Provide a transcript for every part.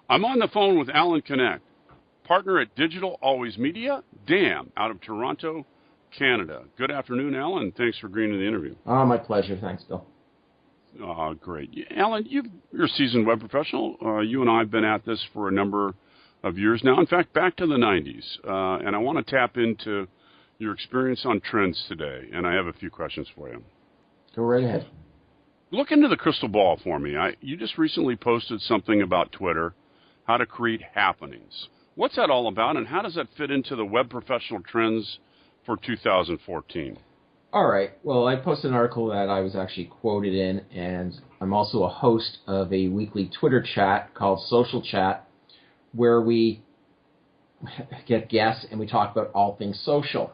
I'm on the phone with Alan Knecht, partner at Digital Always Media, DAM, out of Toronto, Canada. Good afternoon, Alan. Thanks for agreeing to the interview. Oh, my pleasure. Thanks, Bill. Great. Alan, you're a seasoned web professional. You and I have been at this for a number of years now. In fact, back to the 90s. And I want to tap into your experience on trends today. And I have a few questions for you. Go right ahead. Look into the crystal ball for me. You just recently posted something about Twitter, how to create happenings. What's that all about, and how does that fit into the web professional trends for 2014? All right. Well, I posted an article that I was actually quoted in, and I'm also a host of a weekly Twitter chat called Social Chat, where we get guests and we talk about all things social.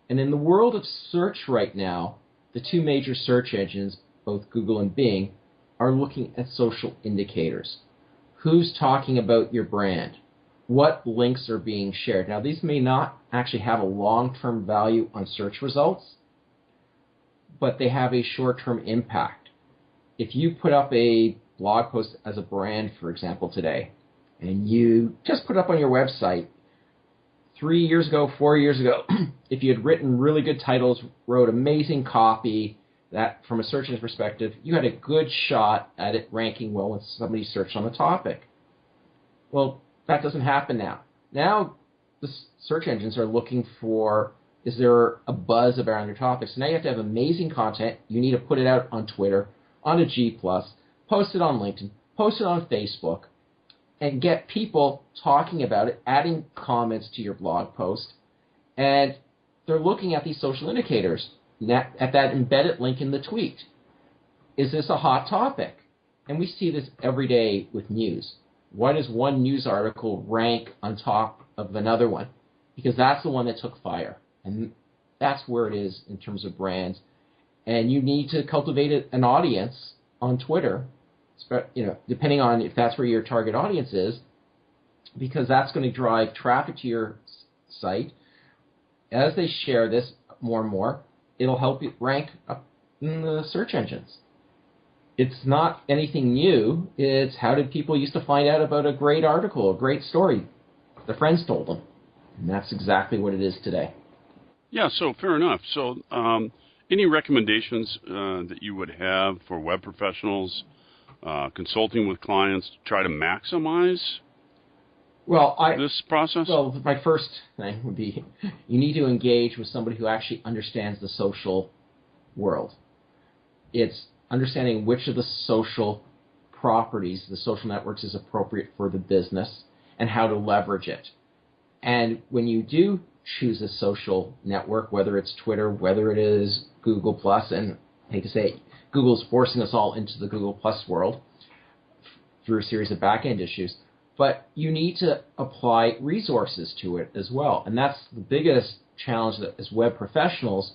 And in the world of search right now, the two major search engines, both Google and Bing, are looking at social indicators. Who's talking about your brand? What links are being shared? Now, these may not actually have a long-term value on search results, but they have a short-term impact. If you put up a blog post as a brand, for example, today, and you just put up on your website 3 years ago, 4 years ago, if you had written really good titles, wrote amazing copy, that from a search engine perspective, you had a good shot at it ranking well when somebody searched on the topic. Well, that doesn't happen now. Now the search engines are looking for, is there a buzz around your topic? So now you have to have amazing content. You need to put it out on Twitter, on a G+, post it on LinkedIn, post it on Facebook, and get people talking about it, adding comments to your blog post. And they're looking at these social indicators, at that embedded link in the tweet. Is this a hot topic? And we see this every day with news. Why does one news article rank on top of another one? Because that's the one that took fire. And that's where it is in terms of brands. And you need to cultivate an audience on Twitter, depending on if that's where your target audience is, because that's going to drive traffic to your site. As they share this more and more, it'll help you rank up in the search engines. It's not anything new. It's how did people used to find out about a great article, a great story? Their friends told them. And that's exactly what it is today. Yeah, so fair enough. So any recommendations that you would have for web professionals consulting with clients to try to maximize this process? Well, my first thing would be you need to engage with somebody who actually understands the social world. It's understanding which of the social properties, the social networks, is appropriate for the business and how to leverage it. And when you do choose a social network, whether it's Twitter, whether it is Google+, and I hate to say it, Google's forcing us all into the Google+ world through a series of back-end issues, but you need to apply resources to it as well. And that's the biggest challenge that as web professionals,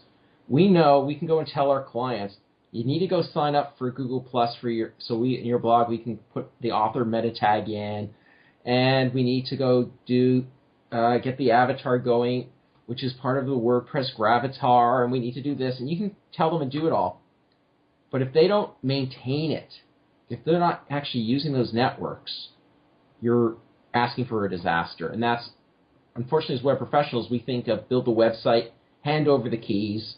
we know we can go and tell our clients, you need to go sign up for Google+ in your blog we can put the author meta tag in, and we need to go get the avatar going, which is part of the WordPress Gravatar, and we need to do this, and you can tell them and do it all. But if they don't maintain it, if they're not actually using those networks, you're asking for a disaster. And that's, unfortunately, as web professionals, we think of build the website, hand over the keys,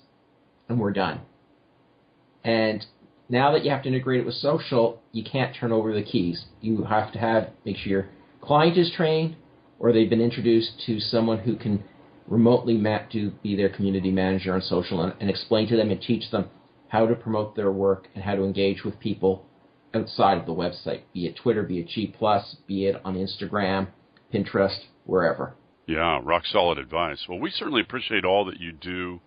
and we're done. And now that you have to integrate it with social, you can't turn over the keys. You have to make sure your client is trained, or they've been introduced to someone who can remotely be their community manager on social and explain to them and teach them how to promote their work and how to engage with people outside of the website, be it Twitter, be it G+, be it on Instagram, Pinterest, wherever. Yeah, rock solid advice. Well, we certainly appreciate all that you do,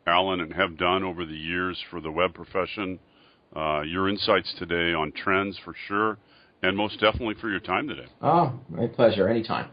Alan, and have done over the years for the web profession. Your insights today on trends for sure, and most definitely for your time today. Oh, my pleasure. Anytime.